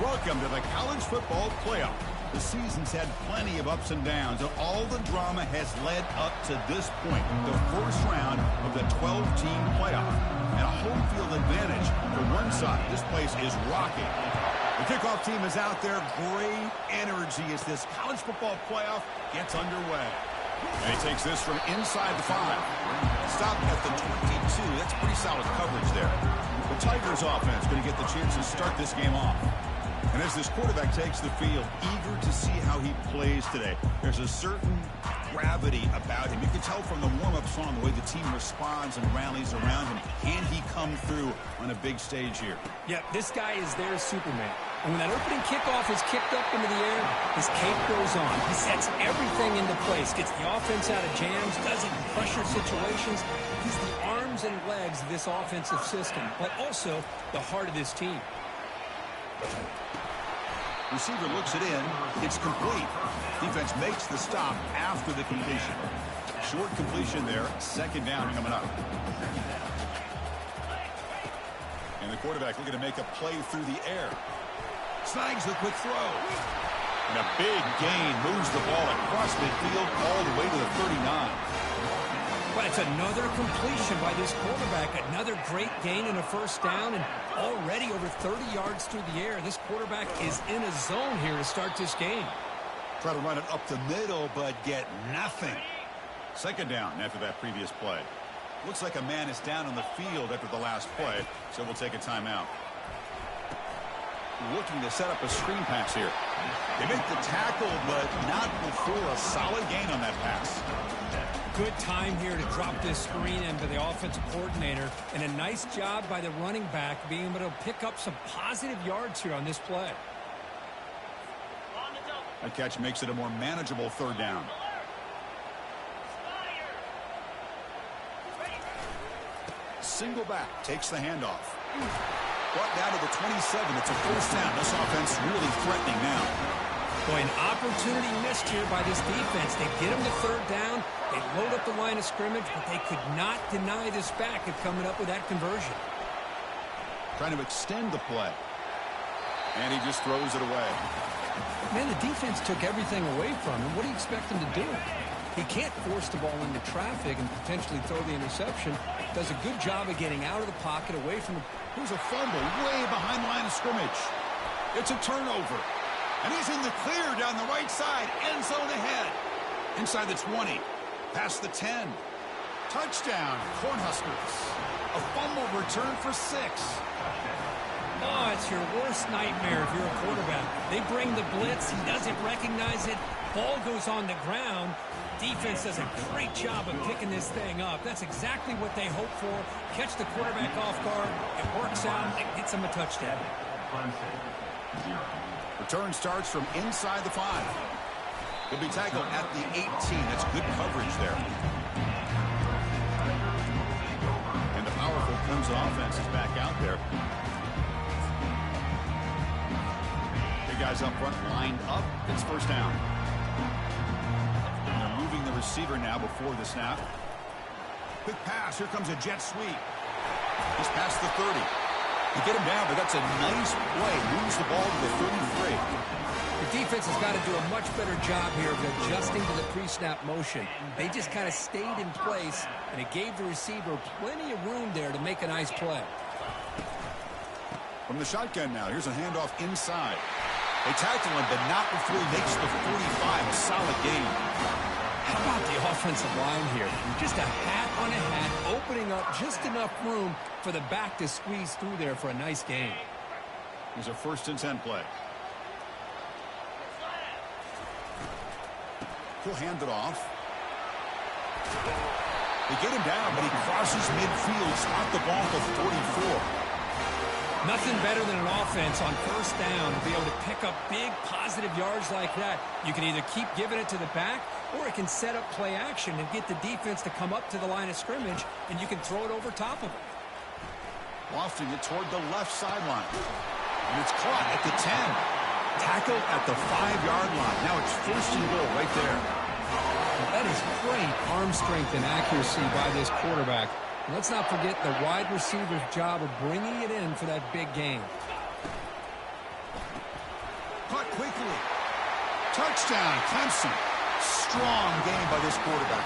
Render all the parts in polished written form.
Welcome to the college football playoff. The season's had plenty of ups and downs, and all the drama has led up to this point, the first round of the 12-team playoff. And a home field advantage for one side. This place is rocking. The kickoff team is out there. Great energy as this college football playoff gets underway. And he takes this from inside the 5. Stop at the 22. That's pretty solid coverage there. The Tigers offense going to get the chance to start this game off. And as this quarterback takes the field, eager to see how he plays today. There's a certain gravity about him. You can tell from the warm-up song the way the team responds and rallies around him. Can he come through on a big stage here? Yeah, this guy is their Superman. And when that opening kickoff is kicked up into the air, his cape goes on. He sets everything into place, gets the offense out of jams, does it in pressure situations. He's the arms and legs of this offensive system, but also the heart of this team. Receiver looks it in. It's complete. Defense makes the stop after the completion. Short completion there. Second down coming up. And the quarterback looking to make a play through the air. Snags the quick throw. And a big gain moves the ball across midfield all the way to the 39. But it's another completion by this quarterback. Another great gain and a first down, and already over 30 yards through the air. This quarterback is in a zone here to start this game. Try to run it up the middle, but get nothing. Second down after that previous play. Looks like a man is down on the field after the last play, so we'll take a timeout. Looking to set up a screen pass here. They make the tackle, but not before a solid gain on that pass. Good time here to drop this screen in for the offensive coordinator, and a nice job by the running back being able to pick up some positive yards here on this play. That catch makes it a more manageable third down. Single back takes the handoff. Brought down to the 27. It's a first down. This offense really threatening now. Boy, an opportunity missed here by this defense. They get him to third down. They load up the line of scrimmage, but they could not deny this back of coming up with that conversion. Trying to extend the play. And he just throws it away. Man, the defense took everything away from him. What do you expect him to do? He can't force the ball into traffic and potentially throw the interception. Does a good job of getting out of the pocket, away from the... Here's a fumble way behind the line of scrimmage. It's a turnover. And he's in the clear down the right side. End zone ahead. Inside the 20. Past the 10. Touchdown, Cornhuskers. A fumble return for 6. Oh, it's your worst nightmare if you're a quarterback. They bring the blitz. He doesn't recognize it. Ball goes on the ground. Defense does a great job of picking this thing up. That's exactly what they hope for. Catch the quarterback off guard. It works out. It gets him a touchdown. Return starts from inside the 5. He'll be tackled at the 18. That's good coverage there. And the powerful Clemson offense is back out there. Big guys up front lined up. It's first down. And they're moving the receiver now before the snap. Quick pass. Here comes a jet sweep. He's past the 30. You get him down, but that's a nice play. Moves the ball to the 33. The defense has got to do a much better job here of adjusting to the pre-snap motion. They just kind of stayed in place, and it gave the receiver plenty of room there to make a nice play. From the shotgun now, here's a handoff inside. They tackle him, but not before he makes the 45. A solid gain. How about the offensive line here? Just a hat on a hat, opening up just enough room for the back to squeeze through there for a nice gain. Here's a 1st and 10 play. He'll hand it off. They get him down, but he crosses midfield, spot the ball to 44. Nothing better than an offense on first down to be able to pick up big positive yards like that. You can either keep giving it to the back, or it can set up play action and get the defense to come up to the line of scrimmage, and you can throw it over top of it. Lofting it toward the left sideline. And it's caught at the 10. Tackled at the 5-yard line. Now it's 1st and goal right there. That is great arm strength and accuracy by this quarterback. And let's not forget the wide receiver's job of bringing it in for that big gain. Touchdown, Clemson. Strong game by this quarterback.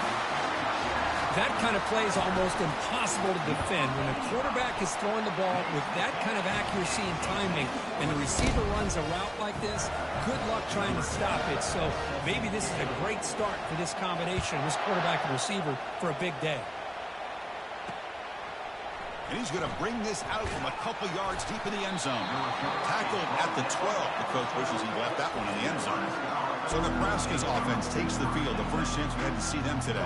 That kind of play is almost impossible to defend. When a quarterback is throwing the ball with that kind of accuracy and timing, and the receiver runs a route like this, good luck trying to stop it. So maybe this is a great start for this combination, this quarterback and receiver, for a big day. And he's going to bring this out from a couple yards deep in the end zone. Tackled at the 12. The coach wishes he left that one in the end zone. So Nebraska's offense takes the field. The first chance we had to see them today.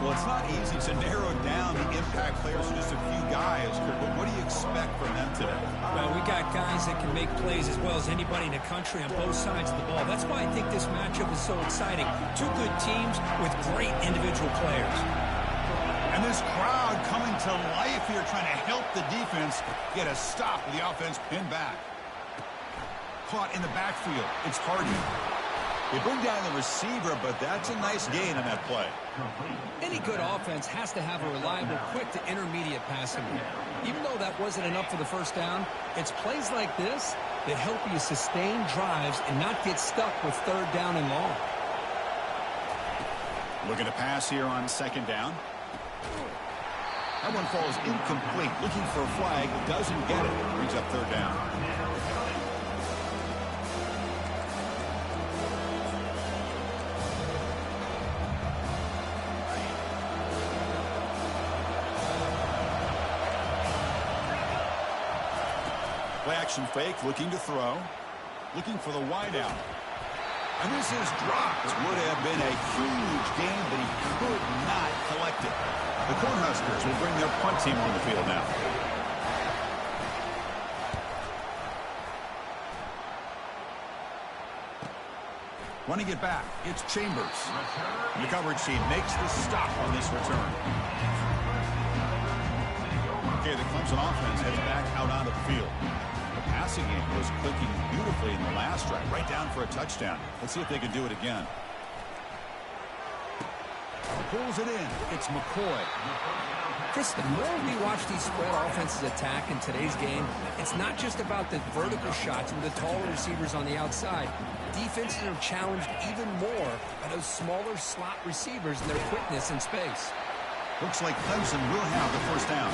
Well, it's not easy to narrow down the impact players to just a few guys, Kurt, but what do you expect from them today? Well, we got guys that can make plays as well as anybody in the country on both sides of the ball. That's why I think this matchup is so exciting. Two good teams with great individual players. And this crowd coming to life here, trying to help the defense get a stop with the offense pinned back. Caught in the backfield. It's Hardy. They bring down the receiver, but that's a nice gain on that play. Any good offense has to have a reliable, quick to intermediate passing game. Even though that wasn't enough for the first down, it's plays like this that help you sustain drives and not get stuck with third down and long. Looking to pass here on second down. That one falls incomplete. Looking for a flag. Doesn't get it. Brings up third down. Play action fake, looking to throw. Looking for the wideout. And this is dropped. Would have been a huge game, but he could not collect it. The Cornhuskers will bring their punt team on the field now. Running it back, it's Chambers. The coverage team makes the stop on this return. Okay, the Clemson offense heads back out onto the field. The passing game was clicking beautifully in the last drive, right down for a touchdown. Let's see if they can do it again. Pulls it in. It's McCoy. Chris, the more we watch these spread offenses attack in today's game, it's not just about the vertical shots with the taller receivers on the outside. Defenses are challenged even more by those smaller slot receivers and their quickness in space. Looks like Clemson will have the first down.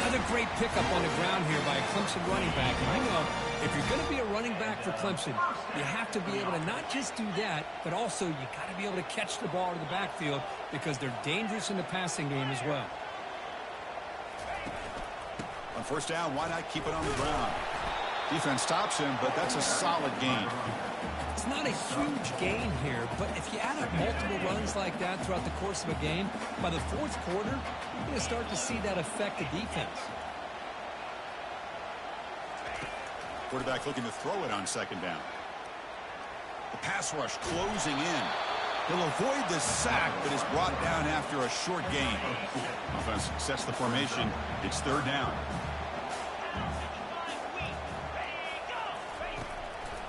Another great pickup on the ground here by a Clemson running back. And I know if you're going to be a running back for Clemson, you have to be able to not just do that, but also you got to be able to catch the ball to the backfield because they're dangerous in the passing game as well. On first down, why not keep it on the ground? Defense stops him, but that's a solid gain. It's not a huge gain here, but if you add up multiple runs like that throughout the course of a game, by the fourth quarter, you're going to start to see that affect the defense. Quarterback looking to throw it on second down. The pass rush closing in. He'll avoid the sack, but is brought down after a short gain. Offense sets the formation. It's third down.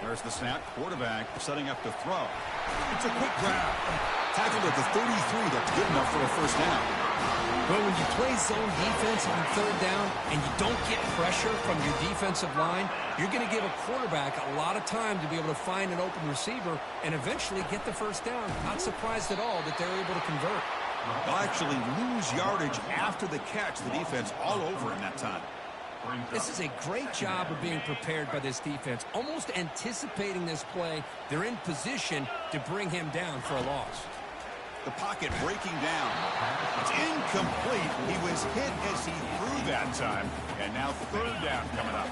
There's the snap. Quarterback setting up to throw. It's a quick grab. Tackled at the 33. That's good enough for a first down. Well, when you play zone defense on third down and you don't get pressure from your defensive line, you're going to give a quarterback a lot of time to be able to find an open receiver and eventually get the first down. Not surprised at all that they're able to convert. They'll actually lose yardage after the catch. The defense all over in that time. This is a great job of being prepared by this defense. Almost anticipating this play, they're in position to bring him down for a loss. The pocket breaking down. It's incomplete. He was hit as he threw that time. And now third down coming up.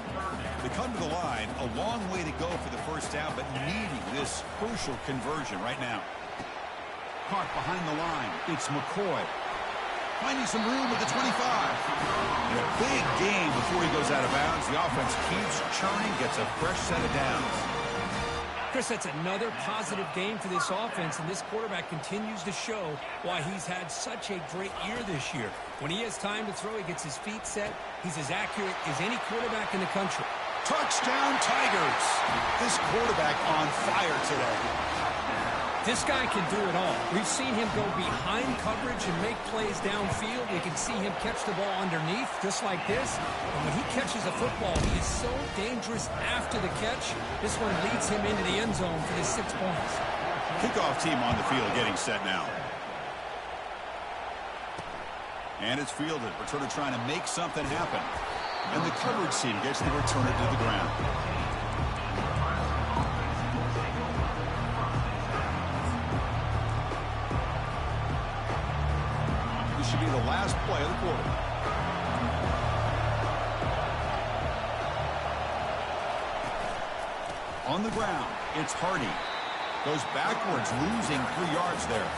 They come to the line. A long way to go for the first down, but needing this crucial conversion right now. Caught behind the line. It's McCoy. Finding some room at the 25. And a big game before he goes out of bounds. The offense keeps churning, gets a fresh set of downs. Chris, that's another positive game for this offense, and this quarterback continues to show why he's had such a great year this year. When he has time to throw, he gets his feet set. He's as accurate as any quarterback in the country. Touchdown, Tigers. This quarterback on fire today. This guy can do it all. We've seen him go behind coverage and make plays downfield. We can see him catch the ball underneath, just like this. And when he catches a football, he is so dangerous after the catch. This one leads him into the end zone for his 6 points. Kickoff team on the field getting set now. And it's fielded. Returner trying to make something happen. And the coverage team gets the returner to the ground. This should be the last play of the quarter. On the ground, it's Hardy. Goes backwards, losing 3 yards there.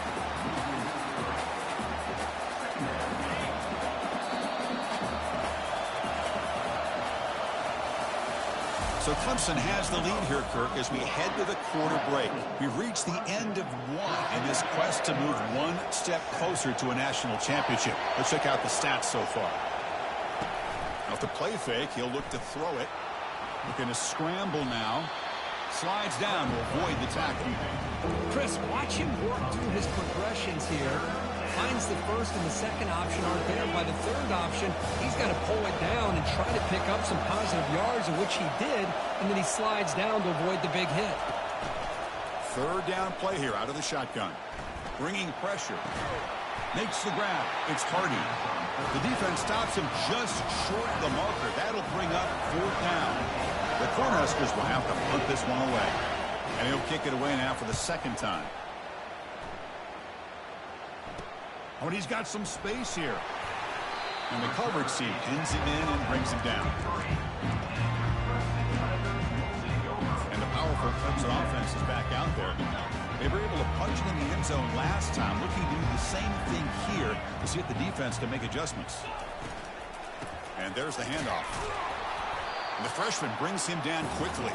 So Clemson has the lead here, Kirk, as we head to the quarter break. We've reached the end of one in this quest to move one step closer to a national championship. Let's check out the stats so far. Now, if the play fake, he'll look to throw it. Looking to scramble now. Slides down to avoid the tackle. Chris, watch him work through his progressions here. Finds the first and the second option aren't there. By the third option, he's got to pull it down and try to pick up some positive yards, of which he did, and then he slides down to avoid the big hit. Third down play here out of the shotgun. Bringing pressure. Makes the grab. It's Hardy. The defense stops him just short of the marker. That'll bring up 4th down. The Cornhuskers will have to punt this one away. And he'll kick it away now for the second time. Oh, and he's got some space here. And the coverage team pins him in and brings him down. And the powerful Clemson offense is back out there. They were able to punch it in the end zone last time, looking to do the same thing here to see if the defense can make adjustments. And there's the handoff. And the freshman brings him down quickly.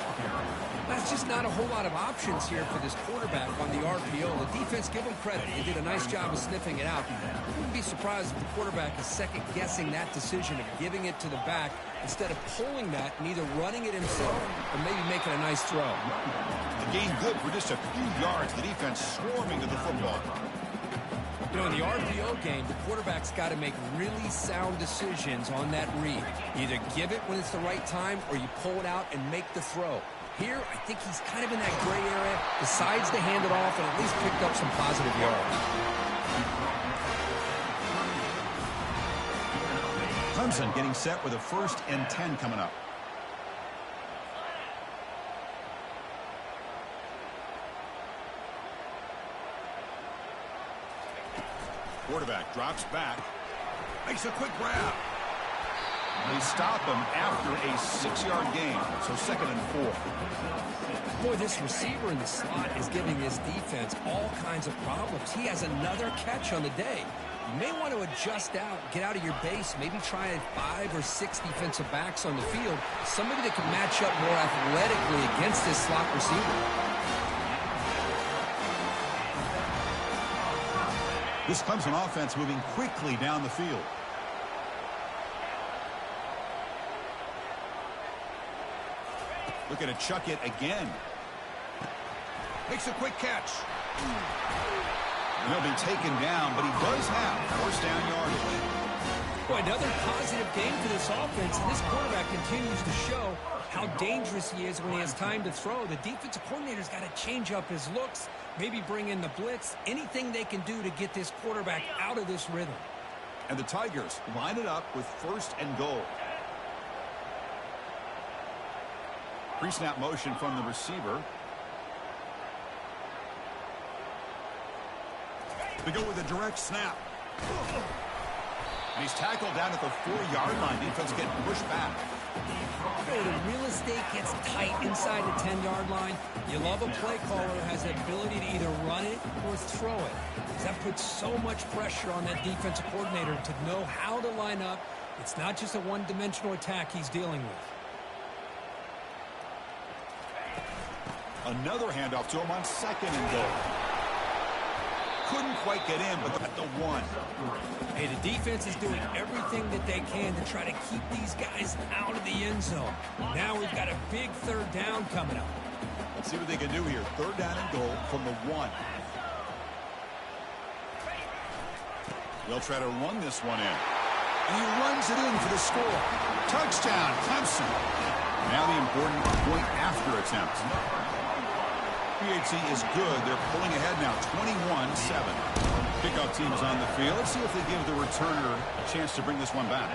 That's just not a whole lot of options here for this quarterback on the RPO. The defense, give him credit. They did a nice job of sniffing it out. I wouldn't be surprised if the quarterback is second-guessing that decision of giving it to the back instead of pulling that and either running it himself or maybe making a nice throw. The gain good for just a few yards. The defense swarming to the football. You know, in the RPO game, the quarterback's got to make really sound decisions on that read. You either give it when it's the right time or you pull it out and make the throw. Here, I think he's kind of in that gray area, decides to hand it off and at least picked up some positive yards. Clemson getting set with a 1st and 10 coming up. Quarterback drops back, makes a quick grab. They stop him after a 6-yard gain, so 2nd and 4. Boy, this receiver in the slot is giving this defense all kinds of problems. He has another catch on the day. You may want to adjust out, get out of your base, maybe try 5 or 6 defensive backs on the field, somebody that can match up more athletically against this slot receiver. This Clemson offense moving quickly down the field. Looking to chuck it again. Makes a quick catch. He'll be taken down, but he does have 1st down yardage. Boy, another positive game for this offense, and this quarterback continues to show how dangerous he is when he has time to throw. The defensive coordinator's got to change up his looks, maybe bring in the blitz, anything they can do to get this quarterback out of this rhythm. And the Tigers line it up with 1st and goal. Pre-snap motion from the receiver. They go with a direct snap. And he's tackled down at the 4-yard line. Defense getting pushed back. The real estate gets tight inside the 10-yard line. You love a play caller who has the ability to either run it or throw it. That puts so much pressure on that defensive coordinator to know how to line up. It's not just a one-dimensional attack he's dealing with. Another handoff to him on 2nd and goal. Couldn't quite get in, but at the 1. Hey, the defense is doing everything that they can to try to keep these guys out of the end zone. Now we've got a big 3rd down coming up. Let's see what they can do here. 3rd down and goal from the 1. They'll try to run this one in. And he runs it in for the score. Touchdown, Clemson. Now the important point after attempt. PHC is good. They're pulling ahead now, 21-7. Kickoff team is on the field. Let's see if they give the returner a chance to bring this one back.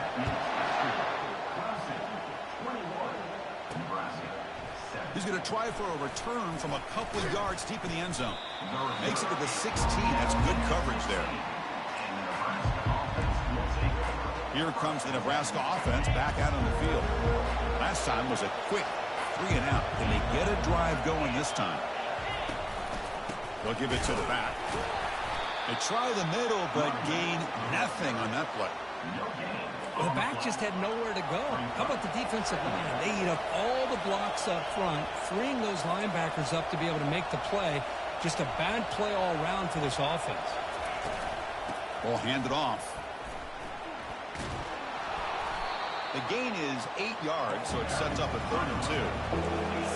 He's going to try for a return from a couple of yards deep in the end zone. Makes it to the 16. That's good coverage there. Here comes the Nebraska offense back out on the field. Last time was a quick 3-and-out. Can they get a drive going this time? They'll give it to the back. They try the middle, but gain nothing on that play. The back just had nowhere to go. How about the defensive line? They eat up all the blocks up front, freeing those linebackers up to be able to make the play. Just a bad play all around for this offense. Ball handed off. The gain is 8 yards, so it sets up a 3rd and 2.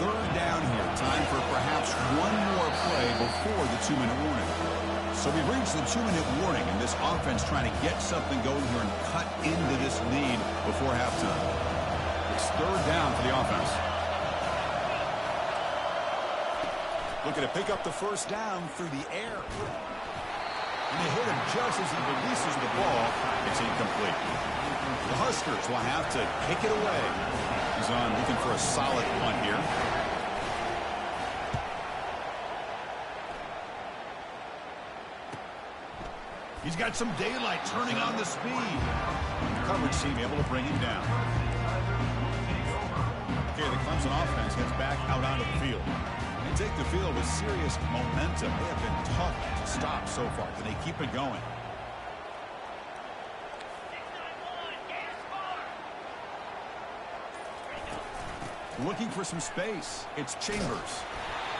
3rd down here. Time for perhaps one more play before the 2-minute warning. So we've reached the 2-minute warning, and this offense trying to get something going here and cut into this lead before halftime. It's 3rd down for the offense. Looking to pick up the 1st down through the air. And they hit him just as he releases the ball. It's incomplete. The Huskers will have to kick it away. He's on looking for a solid punt here. He's got some daylight turning on the speed. The coverage team able to bring him down. Okay, the Clemson offense gets back out onto the field. They take the field with serious momentum. They have been tough to stop so far. Can they keep it going? Looking for some space. It's Chambers.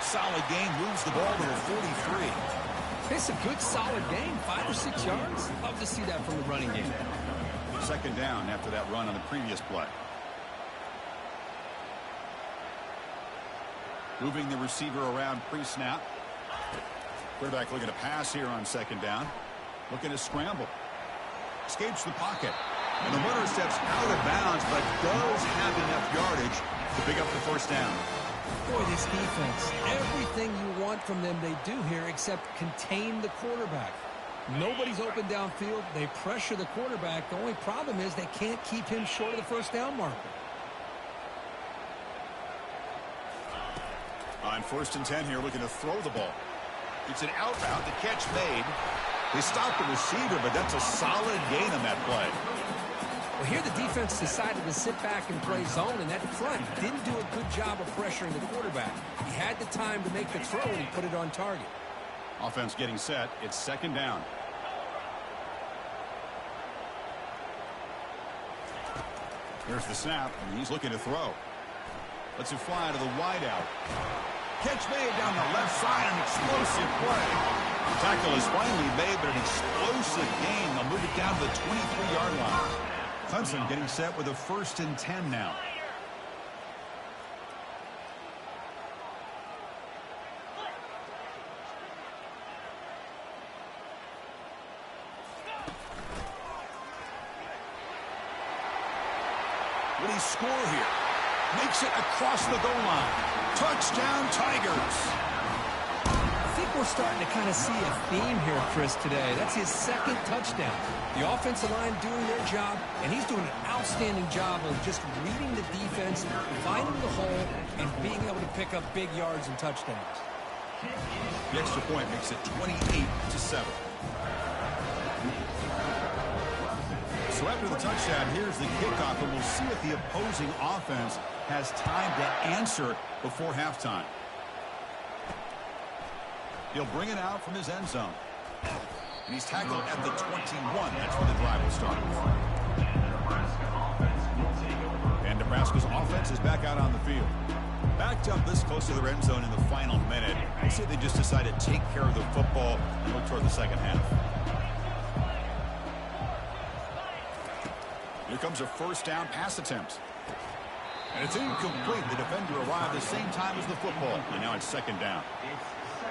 Solid gain, moves the ball to the 43. It's a good, solid game. 5 or 6 yards. Love to see that from the running game. 2nd down after that run on the previous play. Moving the receiver around pre-snap. Quarterback looking to pass here on 2nd down. Looking to scramble. Escapes the pocket. And the runner steps out of bounds, but does have enough yardage to pick up the 1st down. Boy, this defense, everything you want from them they do here except contain the quarterback. Nobody's open downfield. They pressure the quarterback. The only problem is they can't keep him short of the 1st down marker. On 1st and 10 here, looking to throw the ball. It's an out route. The catch made. They stopped the receiver, but that's a solid gain on that play. Well, here the defense decided to sit back and play zone, and that front didn't do a good job of pressuring the quarterback. He had the time to make the throw, and he put it on target. Offense getting set. It's 2nd down. Here's the snap, and he's looking to throw. Lets it fly to the wideout. Catch made down the left side, an explosive play. The tackle is finally made, but an explosive gain. They'll move it down to the 23-yard line. Clemson getting set with a 1st and 10 now. Will he score here? Makes it across the goal line. Touchdown, Tigers. I think we're starting to kind of see a theme here, Chris, today. That's his 2nd touchdown. The offensive line doing their job, and he's doing an outstanding job of just reading the defense, finding the hole, and being able to pick up big yards and touchdowns. The extra point makes it 28-7. So after the touchdown, here's the kickoff, and we'll see if the opposing offense has time to answer before halftime. He'll bring it out from his end zone. And he's tackled at the 21. That's where the drive will start. And Nebraska's offense is back out on the field. Backed up this close to the end zone in the final minute. I see they just decided to take care of the football and look toward the 2nd half. Here comes a 1st down pass attempt. And it's incomplete. The defender arrived the same time as the football. And now it's 2nd down.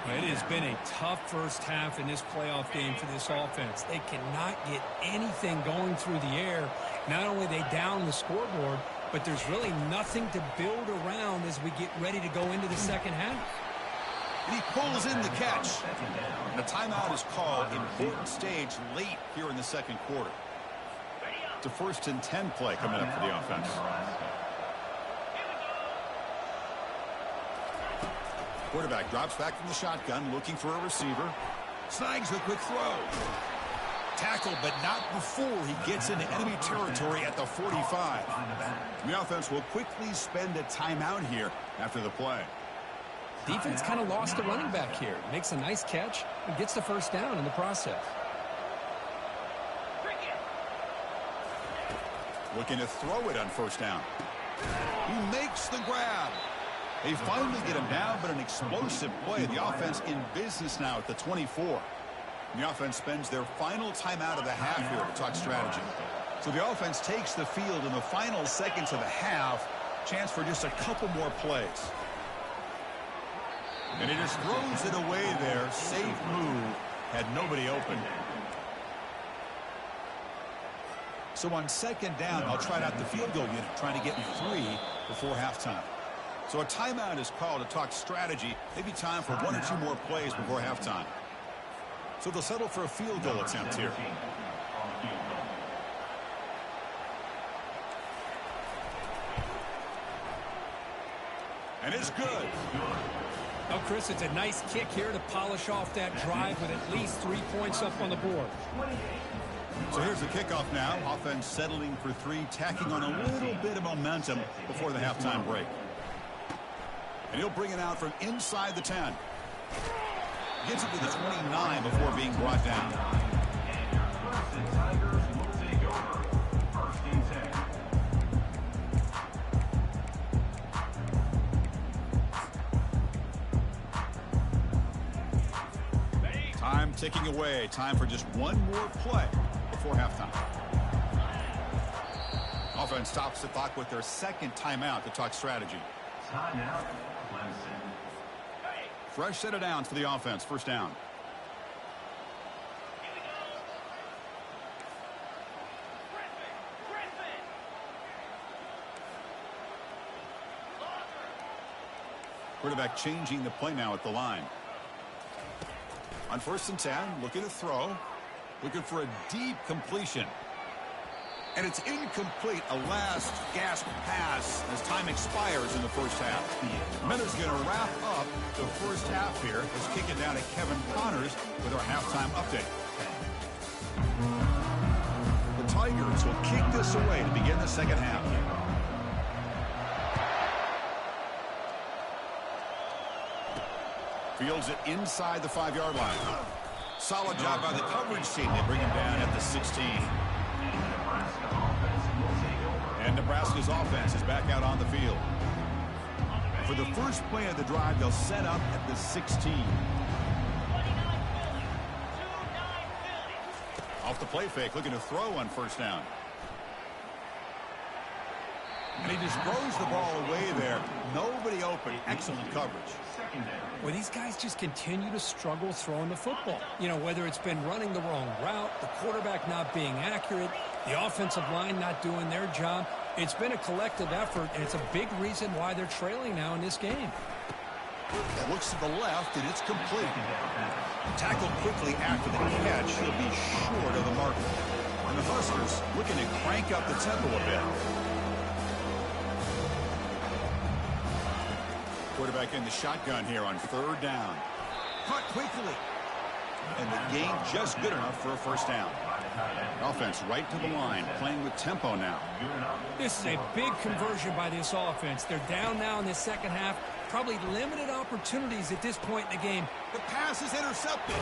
It has been a tough 1st half in this playoff game for this offense. They cannot get anything going through the air. Not only they down the scoreboard, but there's really nothing to build around as we get ready to go into the 2nd half. And he pulls in the catch. And a timeout is called. Important stage late here in the second quarter. It's a 1st and 10 play coming up for the offense. Quarterback drops back from the shotgun, looking for a receiver. Snags the quick throw. Tackle, but not before he gets into enemy territory at the 45. The offense will quickly spend a timeout here after the play. Defense kind of lost the running back here. Makes a nice catch and gets the first down in the process. Looking to throw it on 1st down. He makes the grab. They finally get him down, but an explosive play. The offense in business now at the 24. The offense spends their final timeout of the half here to talk strategy. So the offense takes the field in the final seconds of the half. Chance for just a couple more plays. And he just throws it away there. Safe move. Had nobody open. So on 2nd down, I'll try out the field goal unit, trying to get 3 before halftime. So a timeout is called to talk strategy. Maybe time for 1 or 2 more plays before halftime. So they'll settle for a field goal attempt here. And it's good. Well, Chris, it's a nice kick here to polish off that drive with at least 3 points up on the board. So here's the kickoff now. Offense settling for 3, tacking on a little bit of momentum before the halftime break. And he'll bring it out from inside the 10. Gets it to the 29 before being brought down. Time ticking away. Time for just 1 more play before halftime. Offense stops the clock with their 2nd timeout to talk strategy. Timeout. Fresh set of downs for the offense. 1st down. Quarterback changing the play now at the line. On 1st and 10, looking to throw. Looking for a deep completion. And it's incomplete, a last gasp pass as time expires in the 1st half. Minter's going to wrap up the 1st half here. Let's kick it down to Kevin Connors with our halftime update. The Tigers will kick this away to begin the 2nd half. Fields it inside the 5-yard line. Solid job by the coverage team. They bring him down at the 16. And Nebraska's offense is back out on the field. For the first play of the drive, they'll set up at the 16. Off the play fake, looking to throw on 1st down. And he just throws the ball away there. Nobody open. Excellent coverage. Well, these guys just continue to struggle throwing the football. You know, whether it's been running the wrong route, the quarterback not being accurate, the offensive line not doing their job. It's been a collective effort, and it's a big reason why they're trailing now in this game. It looks to the left, and it's complete. Tackled quickly after the catch. He'll be short of the marker. And the Huskers looking to crank up the tempo a bit. Quarterback in the shotgun here on 3rd down. Caught quickly. And the gain just good enough for a 1st down. Offense right to the line, playing with tempo now. This is a big conversion by this offense. They're down now in the 2nd half. Probably limited opportunities at this point in the game. The pass is intercepted.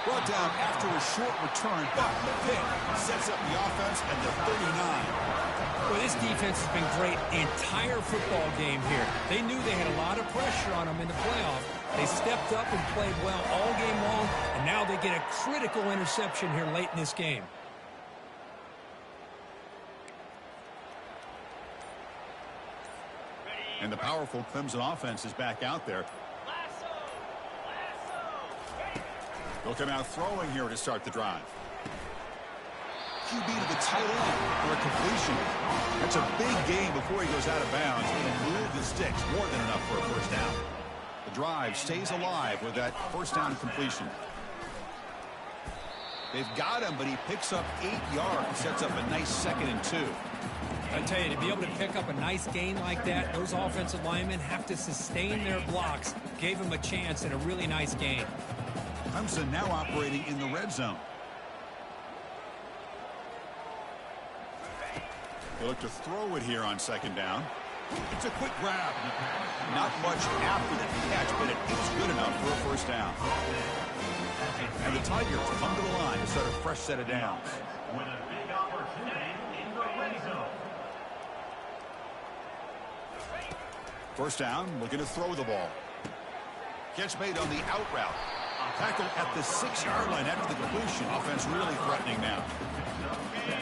Brought down after a short return, but the pick sets up the offense at the 39. Well, this defense has been great the entire football game here. They knew they had a lot of pressure on them in the playoff. They stepped up and played well all game long, and now they get a critical interception here late in this game. And the powerful Clemson offense is back out there. They'll come out throwing here to start the drive. QB to the tight end for a completion. That's a big gain before he goes out of bounds. He'll move the sticks more than enough for a 1st down. The drive stays alive with that first down completion. They've got him, but he picks up 8 yards. Sets up a nice 2nd and 2. I tell you, to be able to pick up a nice gain like that, those offensive linemen have to sustain their blocks. Gave him a chance and a really nice gain. Clemson now operating in the red zone. They look to throw it here on 2nd down. It's a quick grab. Not much after the catch, but it is good enough for a first down. And the Tigers come to the line to start a fresh set of downs. With a big opportunity in the red zone. First down, looking to throw the ball. Catch made on the out route. Tackle at the 6-yard line after the completion. Offense really threatening now.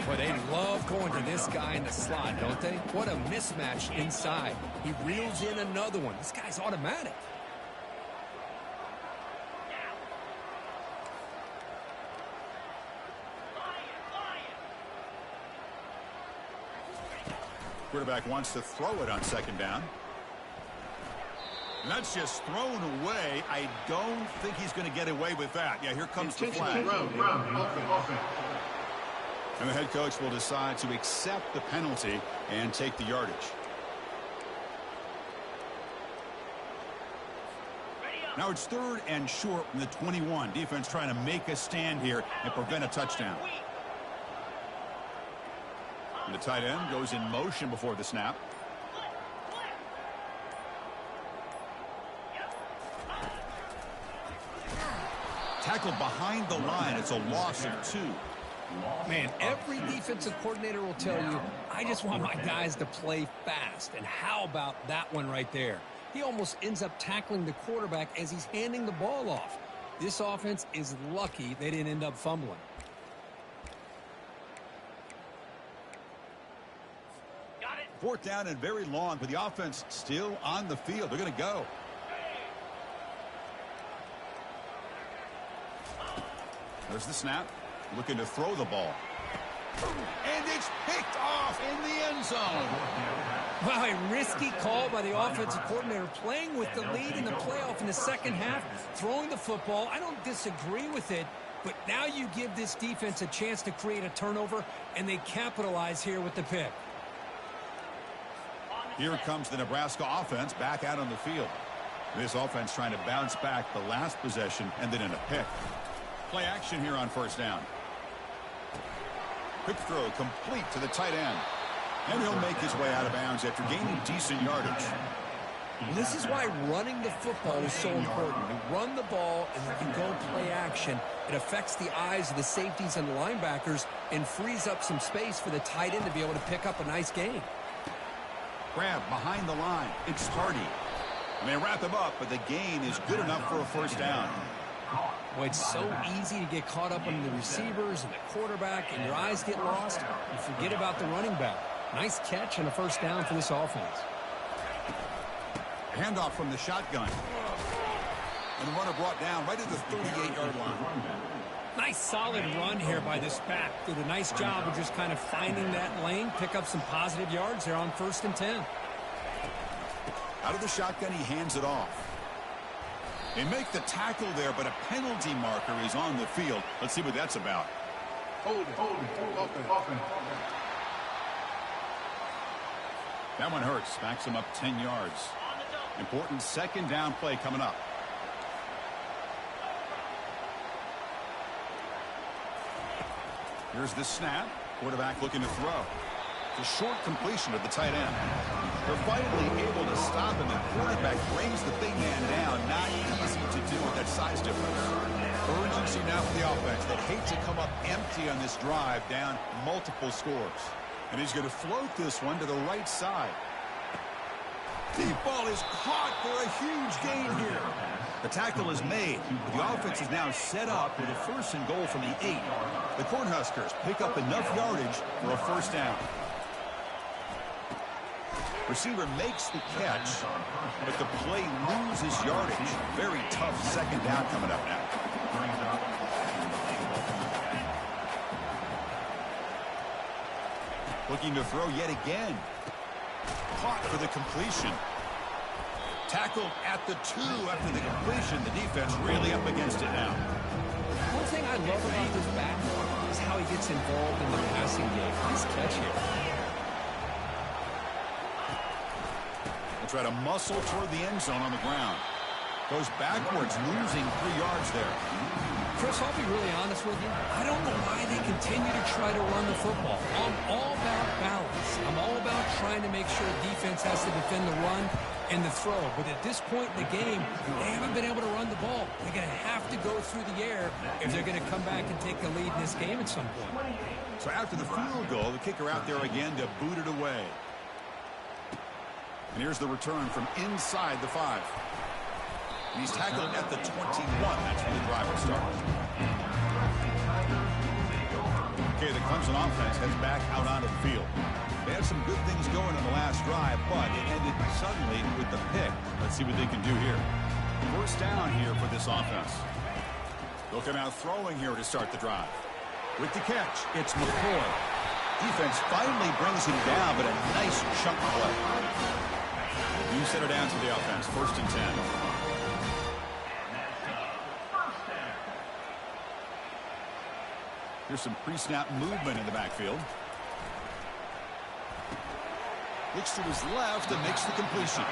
Boy, they love going to this guy in the slot, don't they? What a mismatch inside. He reels in another one. This guy's automatic. Quarterback wants to throw it on 2nd down. And that's just thrown away. I don't think he's going to get away with that. Yeah, here comes the flag. And the head coach will decide to accept the penalty and take the yardage. Now it's 3rd and short from the 21. Defense trying to make a stand here and prevent a touchdown. And the tight end goes in motion before the snap. Tackled behind the line. It's a loss of 2. Man, every defensive coordinator will tell you, I just want my guys to play fast. And how about that one right there? He almost ends up tackling the quarterback as he's handing the ball off. This offense is lucky they didn't end up fumbling. Got it. 4th down and very long, but the offense still on the field. They're going to go. There's the snap. Looking to throw the ball. And it's picked off in the end zone. Wow, a risky call by the offensive coordinator, playing with the lead in the playoff in the second half, throwing the football. I don't disagree with it, but now you give this defense a chance to create a turnover, and they capitalize here with the pick. Here comes the Nebraska offense back out on the field. This offense trying to bounce back the last possession and then in a pick. Play action here on 1st down. Quick throw complete to the tight end. And he'll make his way out of bounds after gaining decent yardage. This is why running the football is so important. You run the ball and you can go play action. It affects the eyes of the safeties and the linebackers and frees up some space for the tight end to be able to pick up a nice gain. Grab behind the line. It's Hardy. And they wrap him up, but the gain is good enough for a first down. Boy, it's so easy to get caught up on the receivers and the quarterback, and your eyes get lost. You forget about the running back. Nice catch and a first down for this offense. Handoff from the shotgun. And the runner brought down right at the 38-yard line. Nice solid run here by this back. Did a nice job of just kind of finding that lane, pick up some positive yards there on 1st and 10. Out of the shotgun, he hands it off. They make the tackle there, but a penalty marker is on the field. Let's see what that's about. Hold it. That one hurts. Backs him up 10 yards. Important 2nd down play coming up. Here's the snap. Quarterback looking to throw. It's a short completion of the tight end. They're finally able to stop him, and quarterback brings the big man down. Not easy to do with that size difference. Urgency now for the offense. They hate to come up empty on this drive, down multiple scores. And he's going to float this one to the right side. Deep ball is caught for a huge gain here. The tackle is made. The offense is now set up with a 1st and goal from the 8. The Cornhuskers pick up enough yardage for a first down. Receiver makes the catch, but the play loses yardage. Very tough 2nd down coming up now. Looking to throw yet again. Caught for the completion. Tackled at the 2 after the completion. The defense really up against it now. One thing I love about this back is how he gets involved in the passing game. Nice catch here. They'll try to muscle toward the end zone on the ground. Goes backwards, losing 3 yards there. Chris, I'll be really honest with you. I don't know why they continue to try to run the football. I'm all about balance. I'm all about trying to make sure defense has to defend the run and the throw. But at this point in the game, they haven't been able to run the ball. They're going to have to go through the air if they're going to come back and take the lead in this game at some point. So after the field goal, the kicker out there again to boot it away. And here's the return from inside the 5. And he's tackled at the 21. That's where the drive will start. Okay, the Clemson offense heads back out onto the field. They had some good things going in the last drive, but it ended suddenly with the pick. Let's see what they can do here. First down here for this offense. They'll come out throwing here to start the drive. With the catch, it's McCoy. Defense finally brings him down, but a nice chunk play. You set it down to the offense. First and 10. Here's some pre-snap movement in the backfield. Looks to his left and makes the completion.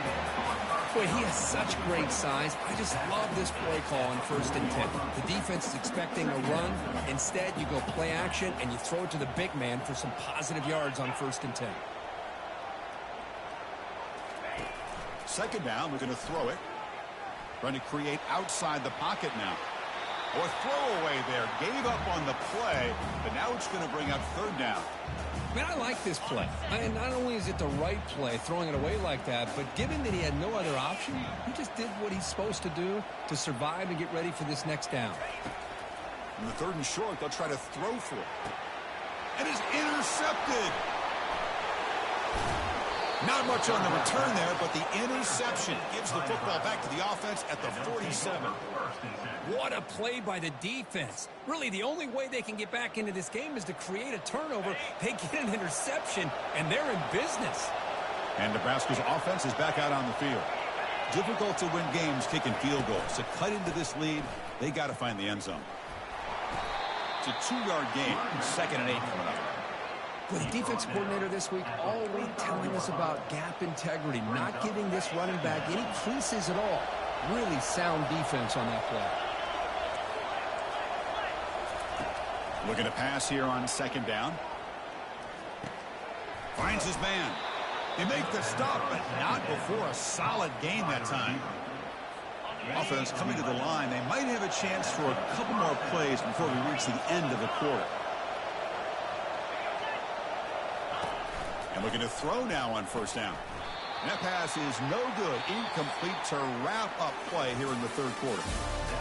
Boy, he has such great size. I just love this play call on first and 10. The defense is expecting a run. Instead, you go play action and you throw it to the big man for some positive yards on first and 10. Second down, we're going to throw it. Trying to create outside the pocket now. Or throwaway there. Gave up on the play, but now it's going to bring up third down. Man, I like this play. And not only is it the right play, throwing it away like that, but given that he had no other option, he just did what he's supposed to do to survive and get ready for this next down. In the third and short, they'll try to throw for it. And is intercepted. Not much on the return there, but the interception gives the football back to the offense at the 47. What a play by the defense. Really, the only way they can get back into this game is to create a turnover. They get an interception, and they're in business. And Nebraska's offense is back out on the field. Difficult to win games kicking field goals. To cut into this lead, they got to find the end zone. It's a 2-yard gain. Second and 8 coming up. With the defense coordinator this week all week telling us about gap integrity, not giving this running back any creases at all. Really sound defense on that play. Looking to pass here on second down. Finds his man. They make the stop, but not before a solid gain that time. Offense coming to the line. They might have a chance for a couple more plays before we reach the end of the quarter. And looking to throw now on first down. And that pass is no good. Incomplete to wrap up play here in the third quarter.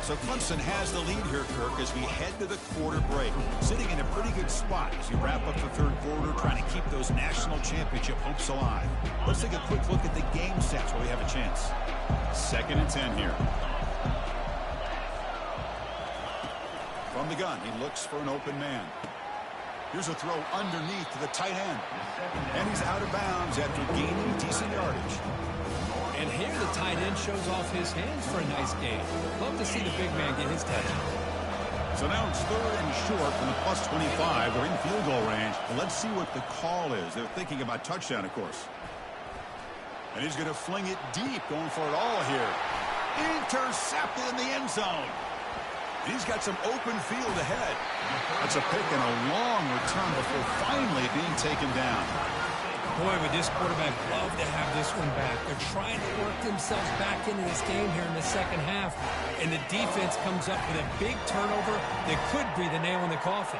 So Clemson has the lead here, Kirk, as we head to the quarter break. Sitting in a pretty good spot as you wrap up the third quarter, trying to keep those national championship hopes alive. Let's take a quick look at the game sets where we have a chance. Second and 10 here. From the gun, he looks for an open man. Here's a throw underneath to the tight end. And he's out of bounds after gaining decent yardage. And here the tight end shows off his hands for a nice gain. Love to see the big man get his touchdown. So now it's third and short from the plus 25. We're in field goal range. Let's see what the call is. They're thinking about touchdown, of course. And he's going to fling it deep, going for it all here. Intercepted in the end zone. He's got some open field ahead. That's a pick and a long return before finally being taken down. Boy, would this quarterback love to have this one back. They're trying to work themselves back into this game here in the second half. And the defense comes up with a big turnover that could be the nail in the coffin.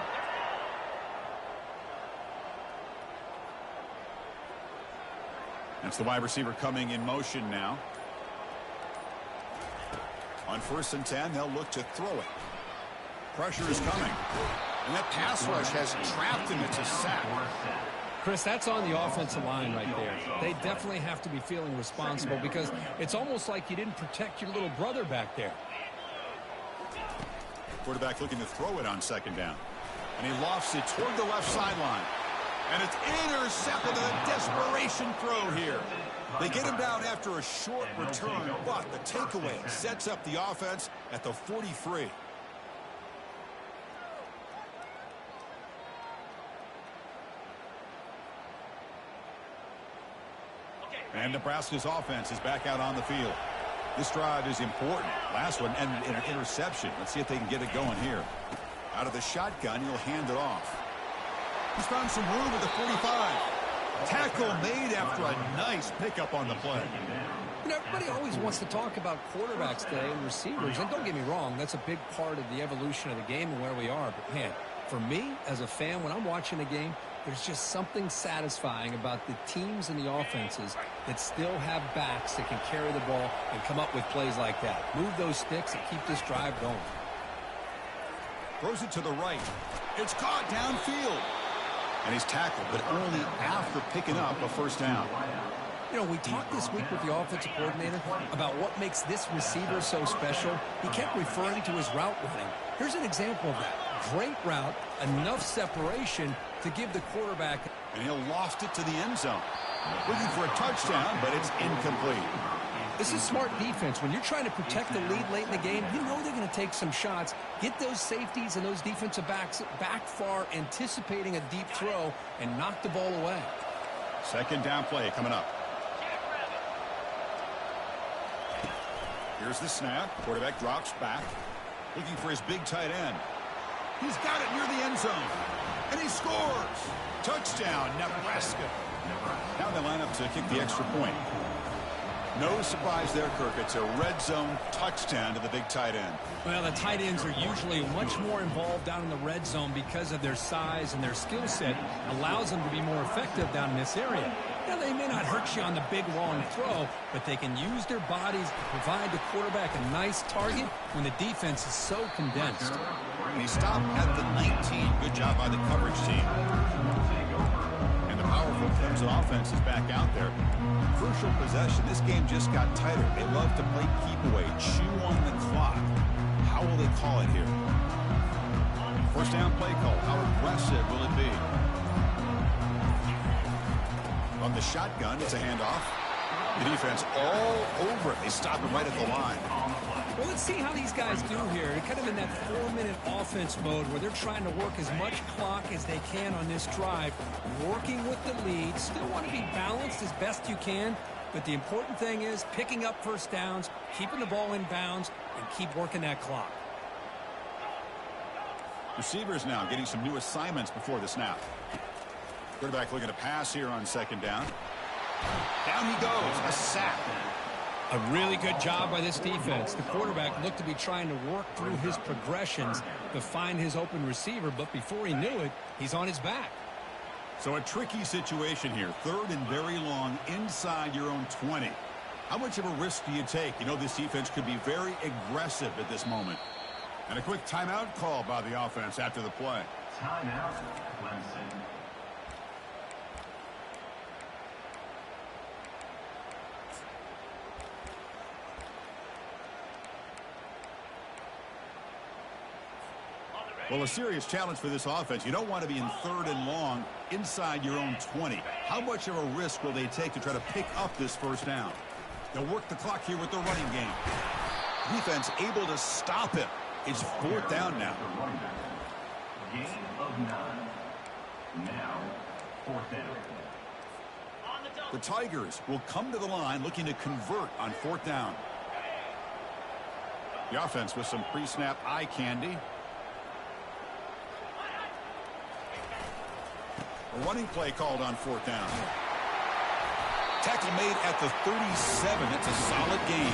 That's the wide receiver coming in motion now. On first and 10, they'll look to throw it. Pressure is coming. And that pass rush has trapped him. It's a sack. Chris, that's on the offensive line right there. They definitely have to be feeling responsible because it's almost like you didn't protect your little brother back there. Quarterback looking to throw it on second down. And he lofts it toward the left sideline. And it's intercepted in a desperation throw here. They get him down after a short return, but the takeaway sets up the offense at the 43. And Nebraska's offense is back out on the field. This drive is important. Last one ended in an interception. Let's see if they can get it going here. Out of the shotgun, he'll hand it off. He's found some room at the 45. Tackle made after a nice pickup on the play. You know, everybody always wants to talk about quarterbacks today and receivers. And don't get me wrong, that's a big part of the evolution of the game and where we are. But, man, for me, as a fan, when I'm watching a game, there's just something satisfying about the teams and the offenses that still have backs that can carry the ball and come up with plays like that. Move those sticks and keep this drive going. Throws it to the right. It's caught downfield. And he's tackled, but only after picking up a first down. You know, we talked this week with the offensive coordinator about what makes this receiver so special. He kept referring to his route running. Here's an example of that. Great route, enough separation to give the quarterback. And he'll loft it to the end zone. Looking for a touchdown, but it's incomplete. This is smart defense. When you're trying to protect the lead late in the game, you know they're going to take some shots. Get those safeties and those defensive backs back far, anticipating a deep throw, and knock the ball away. Second down play coming up. Here's the snap. Quarterback drops back. Looking for his big tight end. He's got it near the end zone. And he scores. Touchdown, Nebraska. Now they line up to kick the extra point. No surprise there, Kirk. It's a red zone touchdown to the big tight end. Well, the tight ends are usually much more involved down in the red zone because of their size and their skill set allows them to be more effective down in this area. Now, they may not hurt you on the big long throw, but they can use their bodies to provide the quarterback a nice target when the defense is so condensed. And he stopped at the 19. Good job by the coverage team. And the powerful Clemson offense is back out there. Crucial possession. This game just got tighter. They love to play keep away, chew on the clock. How will they call it here? First down play call. How aggressive will it be? On the shotgun, it's a handoff. The defense all over it. They stop him right at the line. Well, let's see how these guys do here. They're kind of in that 4-minute offense mode where they're trying to work as much clock as they can on this drive, working with the lead. Still want to be balanced as best you can, but the important thing is picking up first downs, keeping the ball in bounds, and keep working that clock. Receivers now getting some new assignments before the snap. Quarterback looking to pass here on second down. Down he goes. A sack. A really good job by this defense. The quarterback looked to be trying to work through his progressions to find his open receiver, but before he knew it, he's on his back. So a tricky situation here. Third and very long inside your own 20. How much of a risk do you take? You know this defense could be very aggressive at this moment. And a quick timeout call by the offense after the play. Timeout, Clemson. Well, a serious challenge for this offense. You don't want to be in third and long inside your own 20. How much of a risk will they take to try to pick up this first down? They'll work the clock here with the running game. Defense able to stop him. It's fourth down now. Game of 9. Now, fourth down. The Tigers will come to the line looking to convert on fourth down. The offense with some pre-snap eye candy. A running play called on fourth down. Tackle made at the 37. It's a solid game.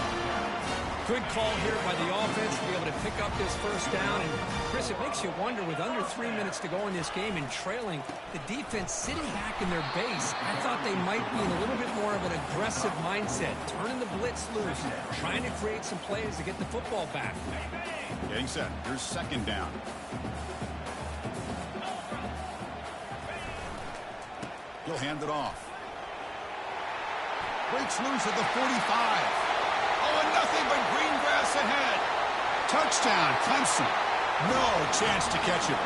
Good call here by the offense to be able to pick up this first down. And, Chris, it makes you wonder, with under 3 minutes to go in this game and trailing, the defense sitting back in their base. I thought they might be in a little bit more of an aggressive mindset, turning the blitz loose, trying to create some plays to get the football back. Getting set. Here's second down. He'll hand it off. Breaks loose at the 45. Oh, and nothing but green grass ahead. Touchdown, Clemson. No chance to catch him.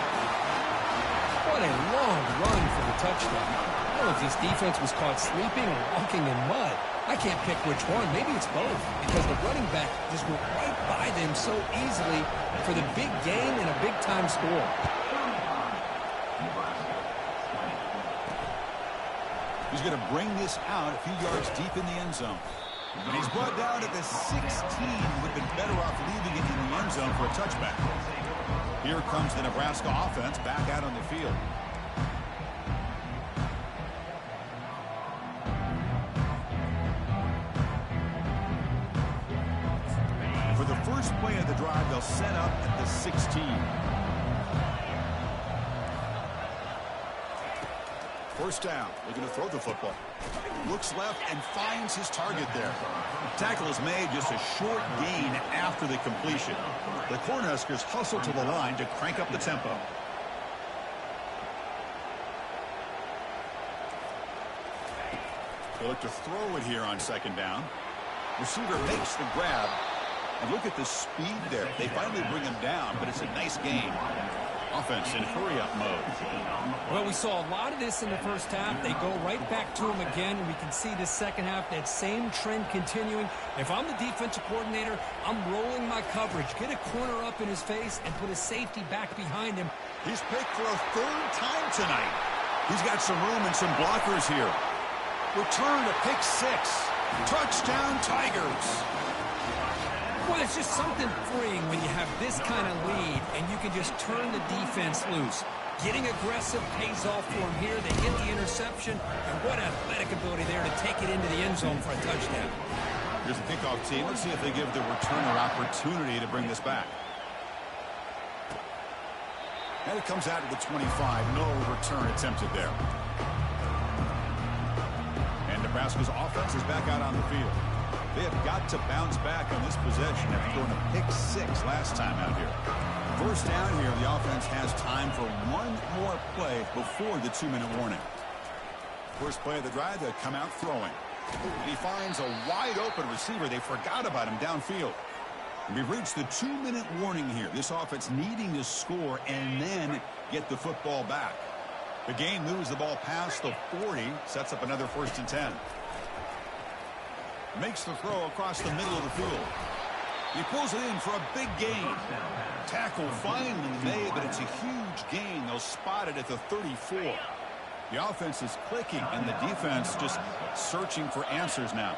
What a long run for the touchdown. don't know if this defense was caught sleeping or walking in mud. I can't pick which one. Maybe it's both, because the running back just went right by them so easily for the big gain and a big-time score. He's going to bring this out a few yards deep in the end zone. And he's brought down at the 16. Would have been better off leaving it in the end zone for a touchback. Here comes the Nebraska offense back out on the field. For the first play of the drive, they'll set up at the 16. First down, looking to throw the football. Looks left and finds his target there. Tackle is made, just a short gain after the completion. The Cornhuskers hustle to the line to crank up the tempo. They look to throw it here on second down. Receiver makes the grab. And look at the speed there. They finally bring him down, but it's a nice gain. Offense in hurry-up mode. Well, we saw a lot of this in the first half. They go right back to him again. We can see the second half, that same trend continuing. If I'm the defensive coordinator, I'm rolling my coverage. Get a corner up in his face and put a safety back behind him. He's picked for a third time tonight. He's got some room and some blockers here. Return to pick 6. Touchdown, Tigers. Well, it's just something freeing when you have this kind of lead and you can just turn the defense loose. Getting aggressive pays off for him here. They get the interception, and what athletic ability there to take it into the end zone for a touchdown. Here's the kickoff team. Let's see if they give the returner opportunity to bring this back. And it comes out to the 25. No return attempted there. And Nebraska's offense is back out on the field. They have got to bounce back on this possession after throwing a pick 6 last time out here. First down here, the offense has time for one more play before the 2-minute warning. First play of the drive, they come out throwing. He finds a wide-open receiver. They forgot about him downfield. We've reached the 2-minute warning here. This offense needing to score and then get the football back. The gain moves the ball past the 40, sets up another 1st and 10. Makes the throw across the middle of the field. He pulls it in for a big gain. Tackle finally made, but it's a huge gain. They'll spot it at the 34. The offense is clicking, and the defense just searching for answers now.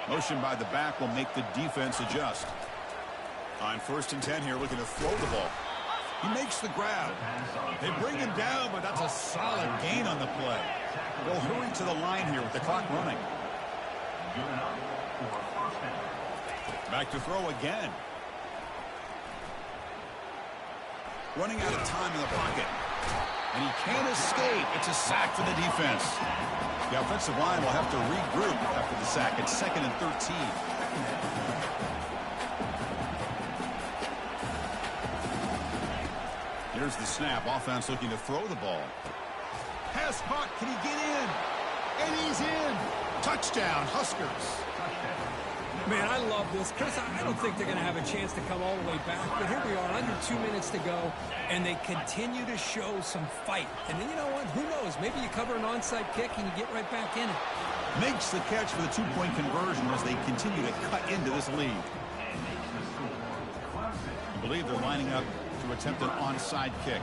Motion by the back will make the defense adjust. On 1st and 10 here, looking to throw the ball. He makes the grab. They bring him down, but that's a solid gain on the play. They'll hurry to the line here with the clock running. Back to throw again. Running out of time in the pocket. And he can't escape. It's a sack for the defense. The offensive line will have to regroup after the sack. It's 2nd and 13. Here's the snap. Offense looking to throw the ball. Pass caught. Can he get in? And he's in. Touchdown, Huskers. Man, I love this. Chris, I don't think they're going to have a chance to come all the way back. But here we are, under 2 minutes to go, and they continue to show some fight. And then you know what? Who knows? Maybe you cover an onside kick and you get right back in it. Makes the catch for the 2-point conversion as they continue to cut into this lead. I believe they're lining up to attempt an onside kick.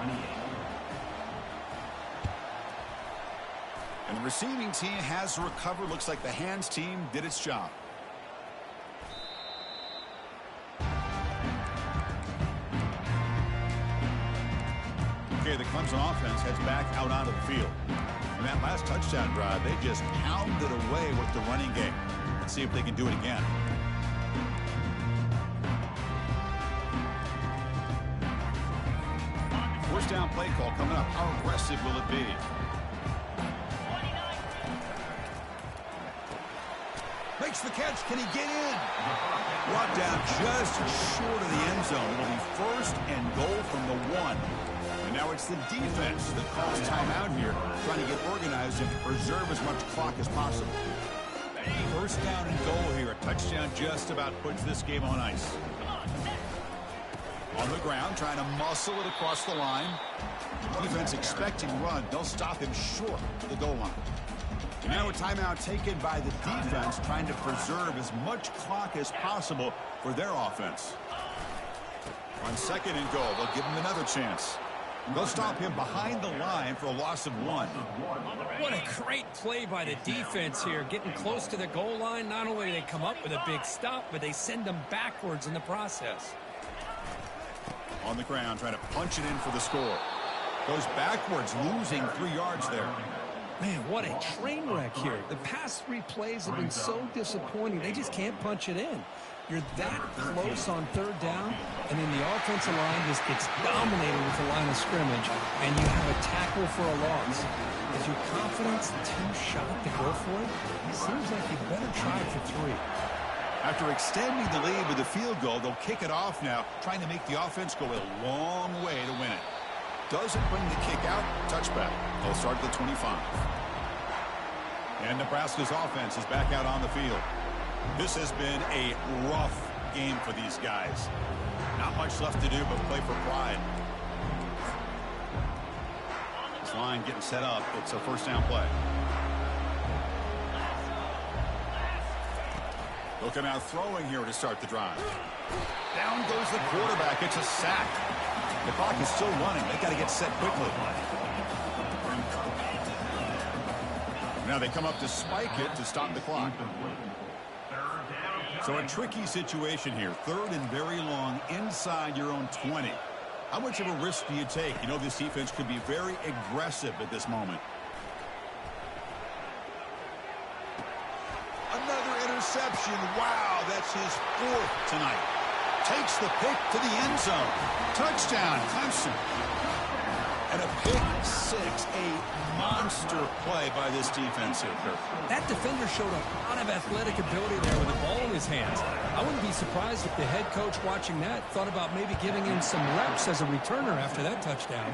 And the receiving team has recovered. Looks like the hands team did its job. Okay, the Clemson offense heads back out onto the field. In that last touchdown drive, they just pounded away with the running game. Let's see if they can do it again. First down play call coming up. How aggressive will it be? Makes the catch. Can he get in? Brought down just short of the end zone. It'll be 1st and goal from the 1. And now it's the defense that calls timeout here, trying to get organized and preserve as much clock as possible. First down and goal here. A touchdown just about puts this game on ice. On the ground, trying to muscle it across the line. Defense expecting run. They'll stop him short of the goal line. And now a timeout taken by the defense, trying to preserve as much clock as possible for their offense. On 2nd and goal, they'll give him another chance. They'll stop him behind the line for a loss of 1. What a great play by the defense here. Getting close to the goal line, not only do they come up with a big stop, but they send them backwards in the process. On the ground, trying to punch it in for the score. Goes backwards, losing 3 yards there. Man, what a train wreck here. The past 3 plays have been so disappointing. They just can't punch it in. You're that close on 3rd down, and then the offensive line just gets dominated with the line of scrimmage, and you have a tackle for a loss. Is your confidence too shot to go for it? It seems like you better try for 3. After extending the lead with a field goal, they'll kick it off now, trying to make the offense go a long way to win it. Doesn't bring the kick out. Touchback. They'll start at the 25. And Nebraska's offense is back out on the field. This has been a rough game for these guys. Not much left to do but play for pride. This line getting set up. It's a 1st down play. They'll come out throwing here to start the drive. Down goes the quarterback. It's a sack. The clock is still running. They've got to get set quickly. Now they come up to spike it to stop the clock. So a tricky situation here. 3rd and very long inside your own 20. How much of a risk do you take? You know this defense could be very aggressive at this moment. Another interception. Wow, that's his 4th tonight. Takes the pick to the end zone. Touchdown, Clemson. And a pick 6, a monster play by this defense here. That defender showed a lot of athletic ability there with the ball in his hands. I wouldn't be surprised if the head coach watching that thought about maybe giving him some reps as a returner after that touchdown.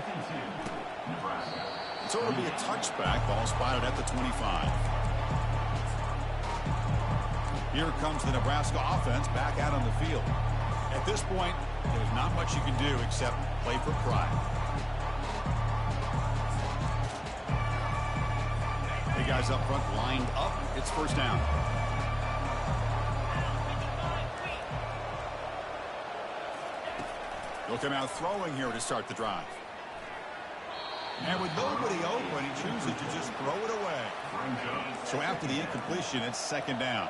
So it'll be a touchback. Ball spotted at the 25. Here comes the Nebraska offense back out on the field. At this point, there's not much you can do except play for pride. The guys up front lined up. It's 1st down. They'll come out throwing here to start the drive. And with nobody open, he chooses to just throw it away. So after the incompletion, it's 2nd down.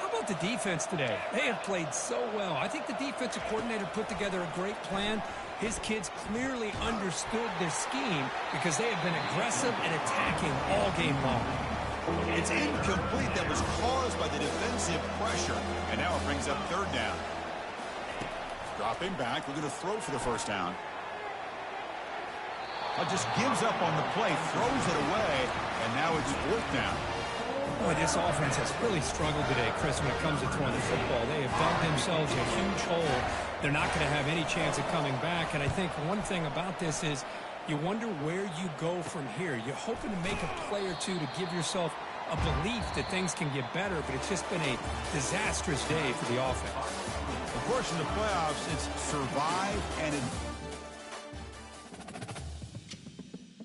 How about the defense today? They have played so well. I think the defensive coordinator put together a great plan. His kids clearly understood their scheme because they have been aggressive and attacking all game long. It's incomplete. That was caused by the defensive pressure. And now it brings up 3rd down. Dropping back. We're going to throw for the 1st down. Just gives up on the play, throws it away, and now it's 4th down. Boy, this offense has really struggled today, Chris, when it comes to throwing the football. They have dug themselves a huge hole. They're not going to have any chance of coming back. And I think one thing about this is you wonder where you go from here. You're hoping to make a play or two to give yourself a belief that things can get better, but it's just been a disastrous day for the offense. Of course, in the playoffs, it's survive and